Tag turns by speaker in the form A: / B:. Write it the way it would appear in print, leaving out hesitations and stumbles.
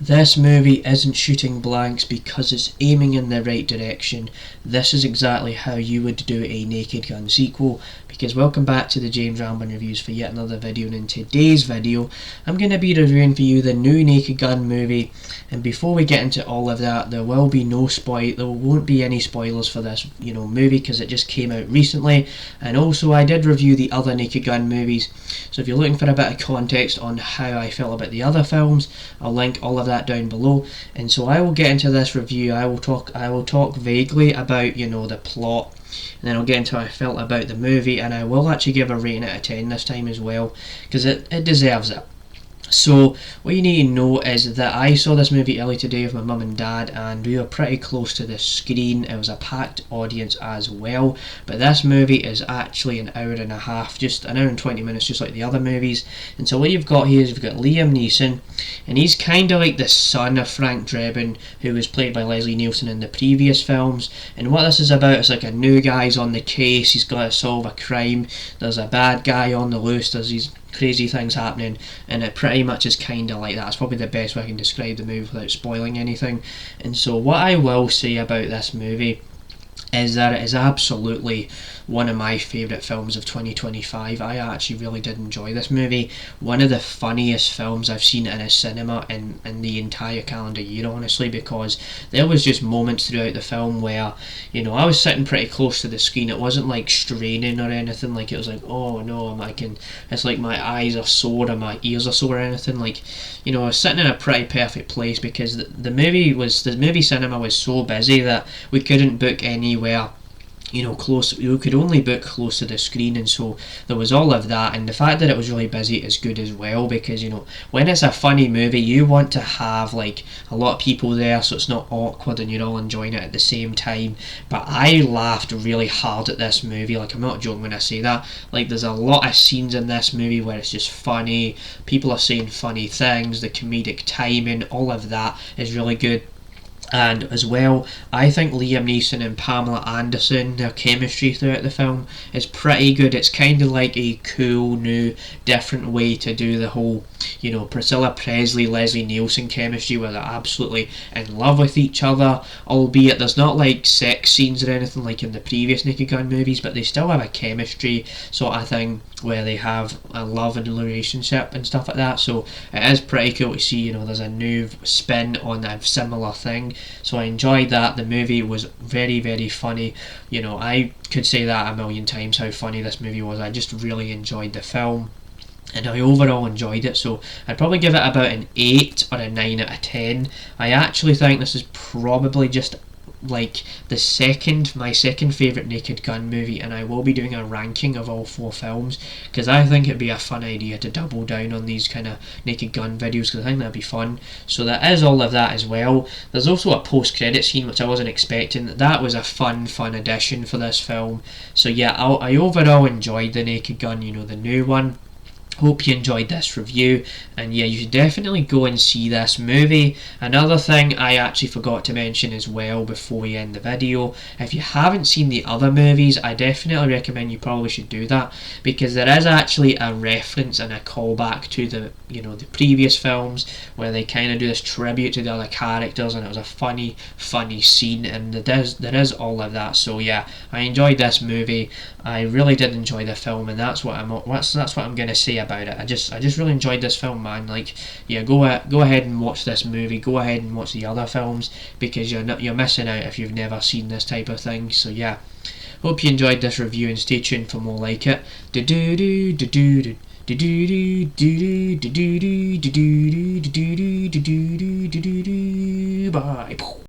A: This movie isn't shooting blanks because it's aiming in the right direction. This is exactly how you would do a Naked Gun sequel. Because welcome back to the James Rambin Reviews for yet another video, and in today's video I'm going to be reviewing for you the new Naked Gun movie. And before we get into all of that, there won't be any spoilers for this movie because it just came out recently. And also I did review the other Naked Gun movies, so if you're looking for a bit of context on how I felt about the other films, I'll link all of that down below. And so I will get into this review. I will talk vaguely about the plot, and then I'll get into how I felt about the movie, and I will actually give a rating out of 10 this time as well, because it deserves it. So what you need to know is that I saw this movie early today with my mum and dad, and we were pretty close to the screen. It was a packed audience as well, but this movie is actually an hour and a half, just an hour and 20 minutes, just like the other movies. And so what you've got here is you've got Liam Neeson, and he's kind of like the son of Frank Drebin, who was played by Leslie Nielsen in the previous films. And what this is about is like a new guy's on the case, he's got to solve a crime, there's a bad guy on the loose, there's these crazy things happening, and it pretty much is kind of like that. It's probably the best way I can describe the movie without spoiling anything. And so what I will say about this movie is that it is absolutely one of my favourite films of 2025. I actually really did enjoy this movie. One of the funniest films I've seen in a cinema in the entire calendar year, honestly, because there was just moments throughout the film where, I was sitting pretty close to the screen. It wasn't like straining or anything, like it was like, oh no, it's like my eyes are sore or my ears are sore or anything. Like, I was sitting in a pretty perfect place because the movie cinema was so busy that we couldn't book anywhere close. We could only book close to the screen, and so there was all of that. And the fact that it was really busy is good as well, because when it's a funny movie, you want to have like a lot of people there so it's not awkward and you're all enjoying it at the same time. But I laughed really hard at this movie. Like, I'm not joking when I say that. Like, there's a lot of scenes in this movie where it's just funny, people are saying funny things, the comedic timing, all of that is really good. And as well, I think Liam Neeson and Pamela Anderson, their chemistry throughout the film is pretty good. It's kind of like a cool, new, different way to do the whole, Priscilla Presley, Leslie Nielsen chemistry, where they're absolutely in love with each other, albeit there's not like sex scenes or anything like in the previous Naked Gun movies, but they still have a chemistry sort of thing where they have a love and relationship and stuff like that. So it is pretty cool to see, there's a new spin on a similar thing. So I enjoyed that. The movie was very, very funny. I could say that a million times how funny this movie was. I just really enjoyed the film, and I overall enjoyed it. So I'd probably give it about an 8 or a 9 out of 10. I actually think this is probably just like my second favourite Naked Gun movie, and I will be doing a ranking of all 4 films, because I think it'd be a fun idea to double down on these kind of Naked Gun videos, because I think that'd be fun. So that is all of that as well. There's also a post-credit scene which I wasn't expecting. That was a fun addition for this film. So yeah, I overall enjoyed the Naked Gun, the new one. Hope you enjoyed this review, and yeah, you should definitely go and see this movie. Another thing I actually forgot to mention as well before we end the video, if you haven't seen the other movies, I definitely recommend you probably should do that, because there is actually a reference and a callback to the previous films, where they kind of do this tribute to the other characters, and it was a funny scene, and there is all of that. So yeah, I enjoyed this movie. I really did enjoy the film, and that's what I'm gonna say about it. I just really enjoyed this film, man. Like, yeah, go ahead and watch this movie. Go ahead and watch the other films, because you're missing out if you've never seen this type of thing. So yeah, hope you enjoyed this review, and stay tuned for more like it. Bye.